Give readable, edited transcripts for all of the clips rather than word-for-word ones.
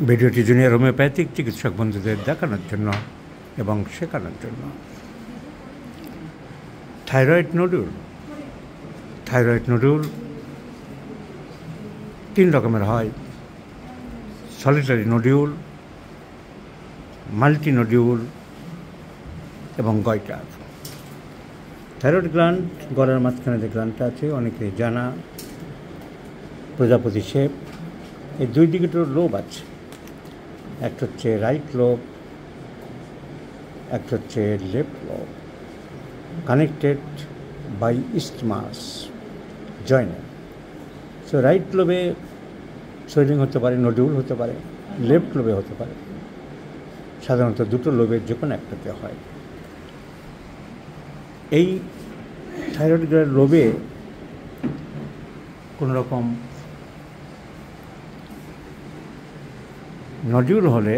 ভিডিওটি junior homeopathic চিকিৎসক বন্ধুদের দেখানোর জন্য এবং শেখানোর জন্য। থাইরয়েড নোডুল 3 রকমের হয়: সলিটারি নোডিউল, মাল্টি নোডিউল এবং গয়টার। থাইরয়েড গ্ল্যান্ড গলার মাঝখানে যে গ্ল্যান্ডটা আছে অনেকে জানা, প্রজাপতি শেপ। এই দুই দিকে তো লোব আছে, একটা হচ্ছে রাইট লোব, একটা হচ্ছে left lobe, connected by isthmus joint. So right লোবে সোয়েলিং হতে পারে, নোডিউল হতে পারে, লেফট লোবে হতে পারে। সাধারণত দুটো লোবের যে কোনো একটাতে হয়। এই থাইরয়েড লোবে কোনো রকম নডিউল হলে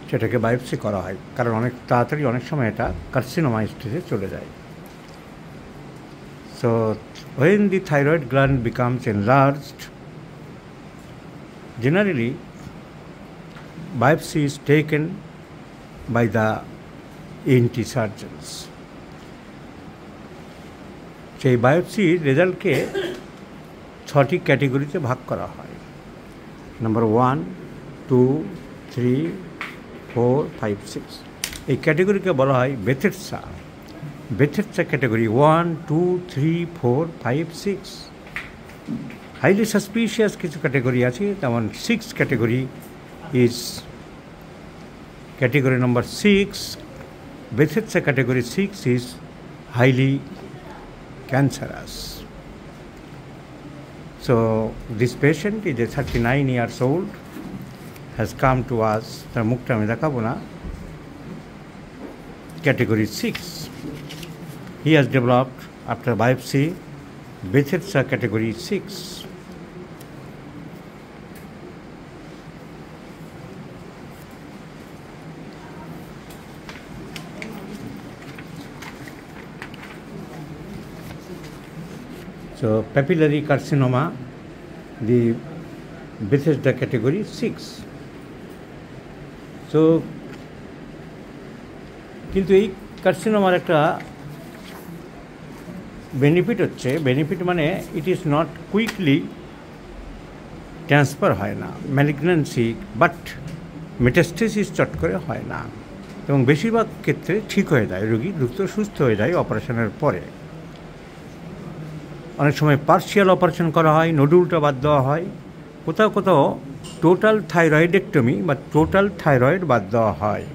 সেটাকে বায়োপসি করা হয়, কারণ অনেক তাড়াতাড়ি অনেক সময় এটা কার্সিনোমা স্টেজে চলে যায়। So when the thyroid gland becomes enlarged, generally biopsy is taken by the ENT surgeons. সেই বায়োপসির রেজাল্টকে 6টি ক্যাটেগরিতে ভাগ করা হয়। নাম্বার 1, 2, 3, 4, 5, 6। এই ক্যাটেগরিকে বলা হয় বেথেটসা ক্যাটেগরি 1, 2, 3, 4, 5, 6। হাইলি সাসপিশিয়াস কিছু ক্যাটেগরি আছে, যেমন 6 category is category number 6। Bethesda category 6 is highly cancerous. So this patient is a 39 years old, has come to us, তার মুখটা আমি দেখাবো না, category 6. He has developed after biopsy Behcet's category 6. So papillary carcinoma, the Bethesda category 6. So কিন্তু এই কার্সিনোমার একটা benefit মানে it is not quickly transfer হয় না, ম্যালিগন্যান্সি বাট মেটাস্টেসিস চট করে হয় না, এবং বেশিরভাগ ক্ষেত্রে ঠিক হয়ে যায়, রোগী দ্রুত সুস্থ হয়ে যায় অপারেশনের পরে। অনেক সময় পার্শিয়াল অপারেশন করা হয়, নোডুলটা বাদ দেওয়া হয়, কোথাও কোথাও টোটাল থাইরয়েডেক্টমি বা টোটাল থাইরয়েড বাদ দেওয়া হয়।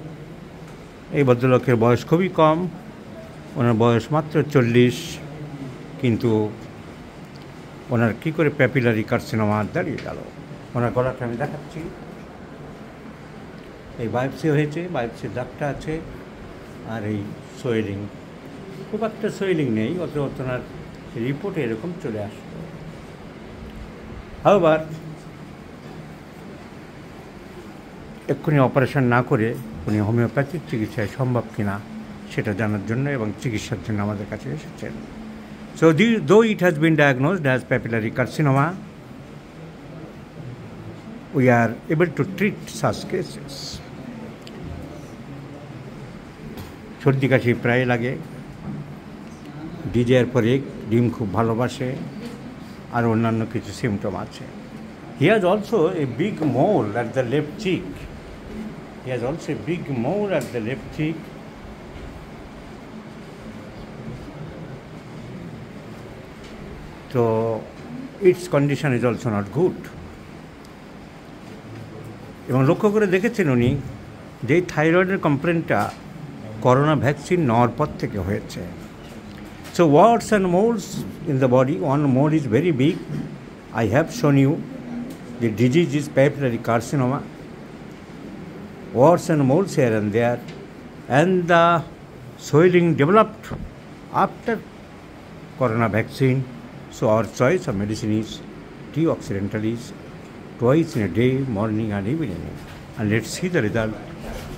এই ভদ্রলোকের বয়স খুবই কম, ওনার বয়স মাত্র 40, কিন্তু ওনার কী করে প্যাপিলারি কার্সিনোমা দাঁড়িয়ে গেল। ওনার গলাটা আমি দেখাচ্ছি, এই বায়োপসি হয়েছে, বায়োপসির দাগটা আছে, আর এই সোয়েলিং, খুব একটা সোয়েলিং নেই, অত ওনার রিপোর্টে এরকম চলে আসলো। আবার এক্ষুনি অপারেশন না করে উনি হোমিওপ্যাথিক চিকিৎসায় সম্ভব কিনা সেটা জানার জন্য এবং চিকিৎসার জন্য আমাদের কাছে এসেছেন। So though it has been diagnosed as papillary carcinoma, we are able to treat such cases. সর্দি কাশি প্রায় লাগে, ডিজের পরে ডিম খুব ভালোবাসে, আর অন্যান্য কিছু সিমটম আছে। He has also a big mole at the left cheek. So its condition is also not good. এবং লক্ষ্য করে দেখেছেন উনি যে থাইরয়েডের কমপ্লেনটা করোনা ভ্যাকসিন নেওয়ার পর থেকে হয়েছে। So warts and moles in the body, one mole is very big. I have shown you the disease is papillary carcinoma. Warts and moles here and there, and the swelling developed after corona vaccine. So our choice of medicine is T-Occidentalis, twice in a day, morning and evening. And let's see the result.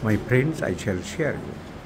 My friends, I shall share you.